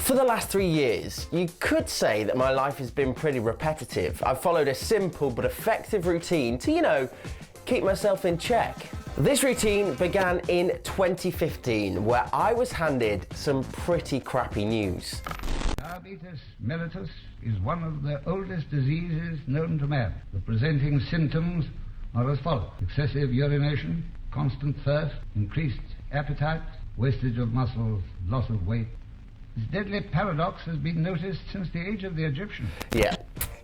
For the last 3 years, you could say that my life has been pretty repetitive. I've followed a simple but effective routine to, keep myself in check. This routine began in 2015, where I was handed some pretty crappy news. Diabetes mellitus is one of the oldest diseases known to man. The presenting symptoms are as follows: excessive urination, constant thirst, increased appetite, wastage of muscles, loss of weight. This deadly paradox has been noticed since the age of the Egyptians. Yeah.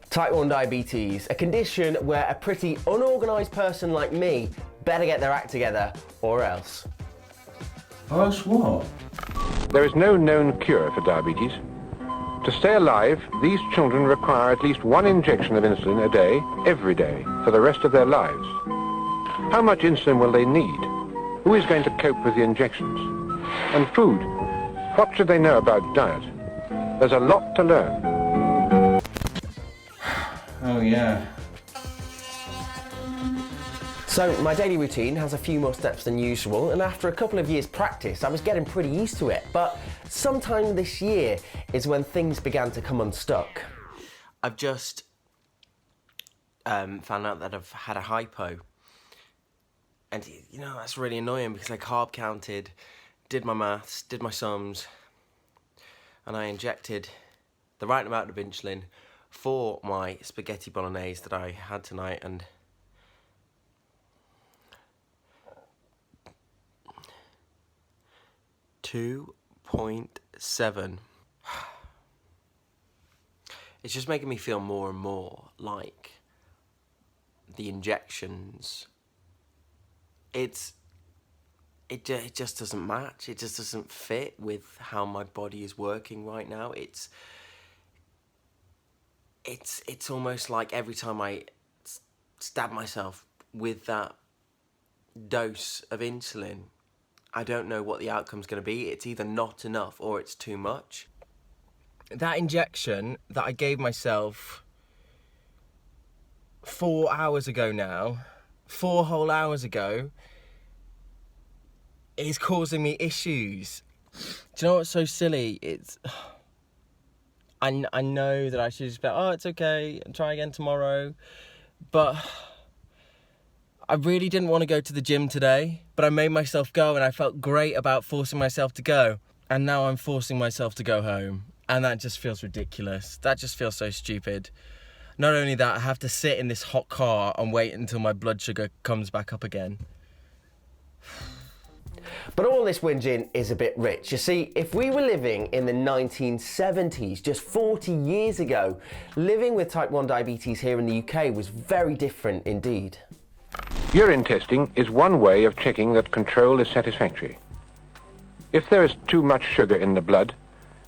Type 1 diabetes, a condition where a pretty unorganised person like me better get their act together, or else. Or else what? There is no known cure for diabetes. To stay alive, these children require at least one injection of insulin a day, every day, for the rest of their lives. How much insulin will they need? Who is going to cope with the injections? And food. What should they know about diet? There's a lot to learn. Oh yeah. So my daily routine has a few more steps than usual, and after a couple of years practice I was getting pretty used to it, but sometime this year is when things began to come unstuck. I've just found out that I've had a hypo, and that's really annoying because I carb counted, did my maths, did my sums, and I injected the right amount of insulin for my spaghetti bolognese that I had tonight, and .7. It's just making me feel more and more like the injections. It just doesn't match. It just doesn't fit with how my body is working right now. It's almost like every time I stab myself with that dose of insulin, I don't know what the outcome's going to be. It's either not enough or it's too much. That injection that I gave myself 4 hours ago now, 4 whole hours ago, is causing me issues. Do you know what's so silly? I know that I should just be like, oh, it's okay, and try again tomorrow, but I really didn't want to go to the gym today, but I made myself go, and I felt great about forcing myself to go. And now I'm forcing myself to go home, and that just feels ridiculous. That just feels so stupid. Not only that, I have to sit in this hot car and wait until my blood sugar comes back up again. But all this whinging is a bit rich. You see, if we were living in the 1970s, just 40 years ago, living with type 1 diabetes here in the UK was very different indeed. Urine testing is one way of checking that control is satisfactory. If there is too much sugar in the blood,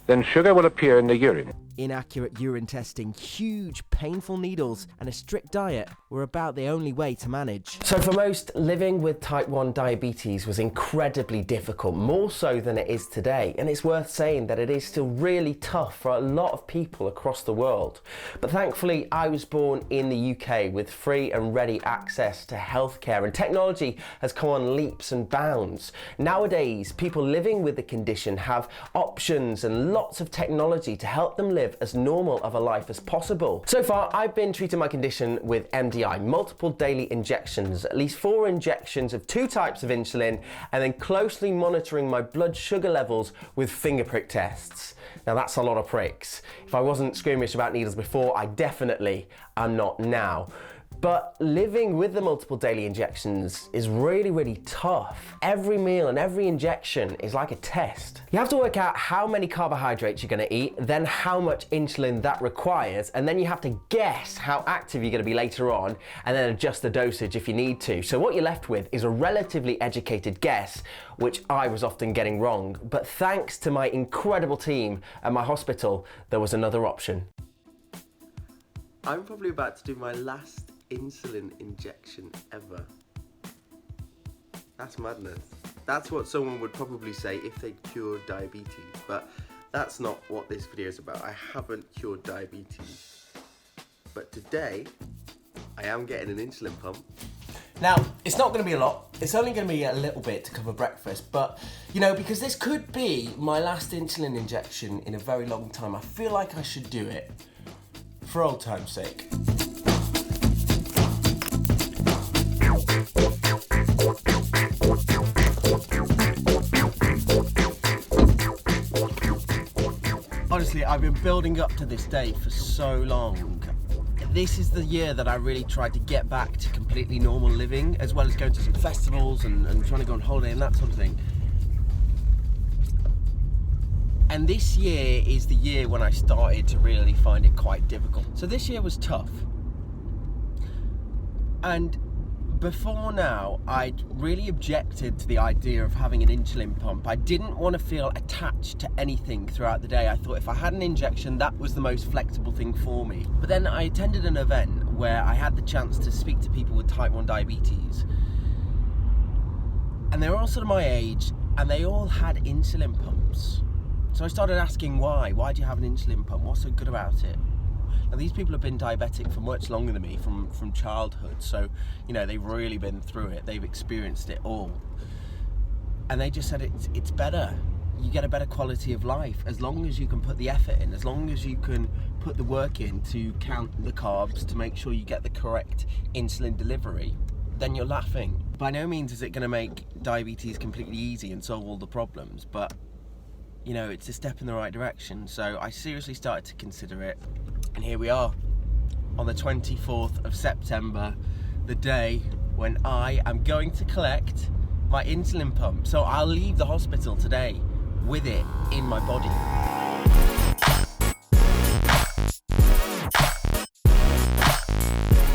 then sugar will appear in the urine. Inaccurate urine testing, huge painful needles and a strict diet were about the only way to manage. So for most, living with type 1 diabetes was incredibly difficult, more so than it is today, and it's worth saying that it is still really tough for a lot of people across the world. But thankfully I was born in the UK with free and ready access to healthcare, and technology has come on leaps and bounds. Nowadays people living with the condition have options and lots of technology to help them live as normal of a life as possible. So far, I've been treating my condition with MDI, multiple daily injections, at least 4 injections of 2 types of insulin, and then closely monitoring my blood sugar levels with finger prick tests. Now that's a lot of pricks. If I wasn't squeamish about needles before, I definitely am not now. But living with the multiple daily injections is really, really tough. Every meal and every injection is like a test. You have to work out how many carbohydrates you're gonna eat, then how much insulin that requires, and then you have to guess how active you're gonna be later on, and then adjust the dosage if you need to. So what you're left with is a relatively educated guess, which I was often getting wrong. But thanks to my incredible team at my hospital, there was another option. I'm probably about to do my last insulin injection ever. That's madness. That's what someone would probably say if they cured diabetes, but that's not what this video is about. I haven't cured diabetes. But today, I am getting an insulin pump. Now, it's not going to be a lot. It's only going to be a little bit to cover breakfast, but, you know, because this could be my last insulin injection in a very long time, I feel like I should do it for old time's sake. Honestly, I've been building up to this day for so long. This is the year that I really tried to get back to completely normal living, as well as going to some festivals and trying to go on holiday and that sort of thing. And this year is the year when I started to really find it quite difficult. So this year was tough. And before now, I'd really objected to the idea of having an insulin pump. I didn't want to feel attached to anything throughout the day. I thought if I had an injection, that was the most flexible thing for me. But then I attended an event where I had the chance to speak to people with type 1 diabetes. And they were all sort of my age, and they all had insulin pumps. So I started asking why. Why do you have an insulin pump? What's so good about it? Now, these people have been diabetic for much longer than me, from childhood, so, you know, they've really been through it, they've experienced it all. And they just said it's better. You get a better quality of life as long as you can put the effort in, as long as you can put the work in to count the carbs, to make sure you get the correct insulin delivery, then you're laughing. By no means is it going to make diabetes completely easy and solve all the problems, but, you know, it's a step in the right direction. So I seriously started to consider it. And here we are, on the 24th of September, the day when I am going to collect my insulin pump. So I'll leave the hospital today with it in my body.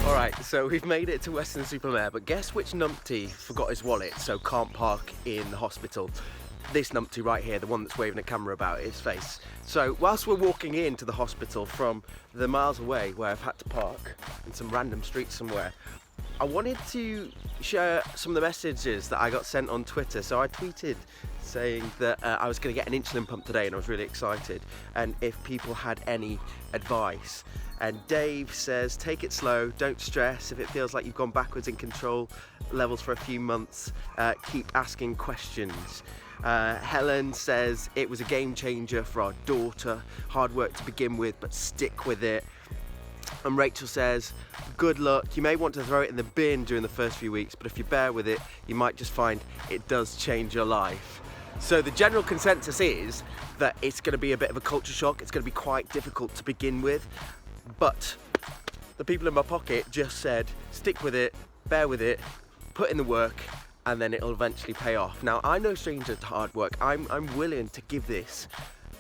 Alright, so we've made it to Weston-super-Mare, but guess which numpty forgot his wallet, so can't park in the hospital? This numpty right here, the one that's waving a camera about his face. So whilst we're walking into the hospital from the miles away where I've had to park in some random street somewhere, I wanted to share some of the messages that I got sent on Twitter. So I tweeted saying that I was going to get an insulin pump today and I was really excited, and if people had any advice. And Dave says, take it slow, don't stress. If it feels like you've gone backwards in control levels for a few months, keep asking questions. Helen says it was a game changer for our daughter. Hard work to begin with, but stick with it. And Rachel says, good luck. You may want to throw it in the bin during the first few weeks, but if you bear with it, you might just find it does change your life. So the general consensus is that it's going to be a bit of a culture shock. It's going to be quite difficult to begin with, but the people in my pocket just said, stick with it, bear with it, put in the work, and then it'll eventually pay off. Now, I'm no stranger to hard work. I'm willing to give this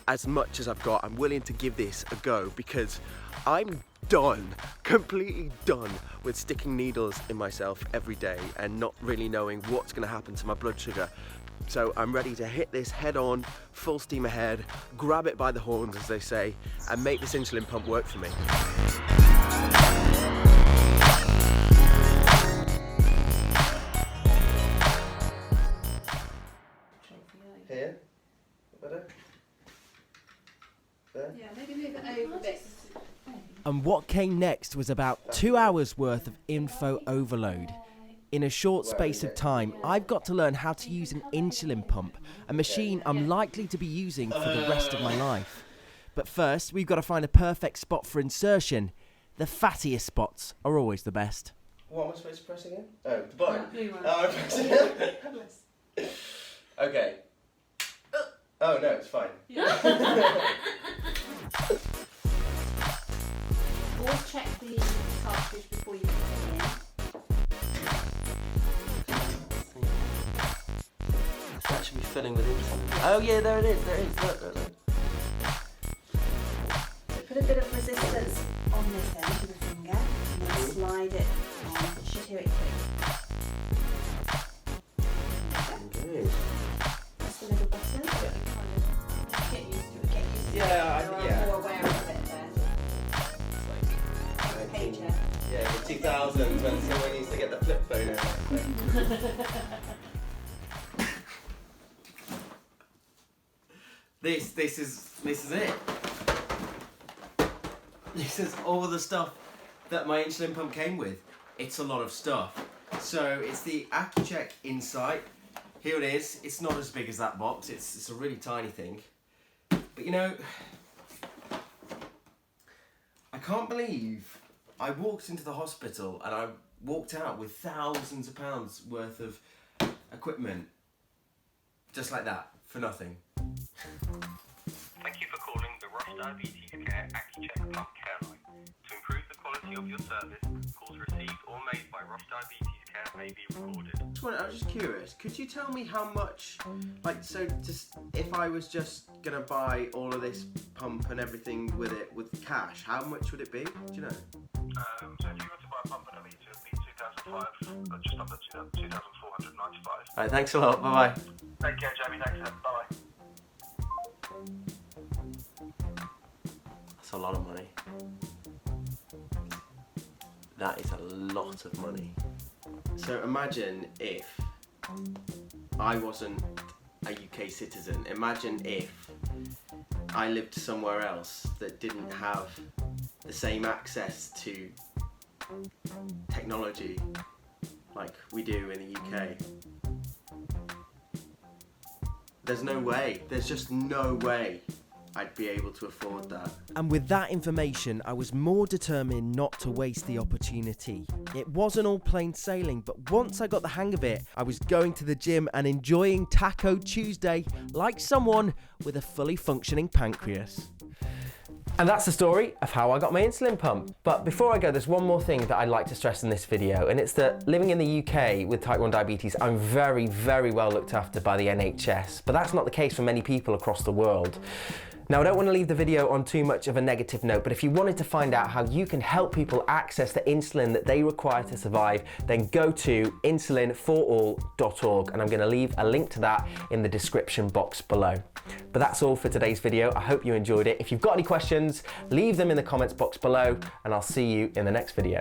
as much as I've got. I'm willing to give this a go because I'm done, completely done with sticking needles in myself every day and not really knowing what's going to happen to my blood sugar. So I'm ready to hit this head on, full steam ahead, grab it by the horns, as they say, and make this insulin pump work for me. Here? Better? There? Yeah, maybe move it over a bit. And what came next was about 2 hours worth of info overload. In a short space of time, I've got to learn how to use an insulin pump, a machine I'm likely to be using for the rest of my life. But first, we've got to find a perfect spot for insertion. The fattiest spots are always the best. What am I supposed to press again? Oh, the button. Blue one. Oh, I'm pressing it. Okay. Oh no, it's fine. Always check the cartridge before you put it in. That should be filling with insulin. Oh yeah, there it is, look. So put a bit of resistance on this end with the finger and then slide it on. You should hear it click. Good. Press the little button. Get used to it, Yeah, You're more aware of it there. Pager. Yeah, the 2000s when someone used to get the flip phone out. This is it. This is all the stuff that my insulin pump came with. It's a lot of stuff. So it's the accu-chek Insight. Here it is. It's not as big as that box. It's a really tiny thing. But you know, I can't believe I walked into the hospital and I walked out with thousands of pounds worth of equipment. Just like that, for nothing. Thank you for calling the Roche Diabetes Care accu-chek pump care line. To improve the quality of your service, calls received or made by Roche Diabetes Care may be recorded. I was just curious, could you tell me how much, like, so just if I was just gonna buy all of this pump and everything with it with cash, how much would it be? Do you know? So if you were to buy a pump and a meter, it would be 2,500, just under 2,495. Alright, thanks a lot, bye bye. Take care, Jamie. Thanks, bye. That's a lot of money. That is a lot of money. So imagine if I wasn't a UK citizen. Imagine if I lived somewhere else that didn't have the same access to technology like we do in the UK. There's no way, there's just no way I'd be able to afford that. And with that information, I was more determined not to waste the opportunity. It wasn't all plain sailing, but once I got the hang of it, I was going to the gym and enjoying Taco Tuesday like someone with a fully functioning pancreas. And that's the story of how I got my insulin pump. But before I go, there's one more thing that I'd like to stress in this video, and it's that living in the UK with type 1 diabetes, I'm very, very well looked after by the NHS, but that's not the case for many people across the world. Now, I don't want to leave the video on too much of a negative note, but if you wanted to find out how you can help people access the insulin that they require to survive, then go to insulinforall.org, and I'm going to leave a link to that in the description box below. But that's all for today's video. I hope you enjoyed it. If you've got any questions, leave them in the comments box below, and I'll see you in the next video.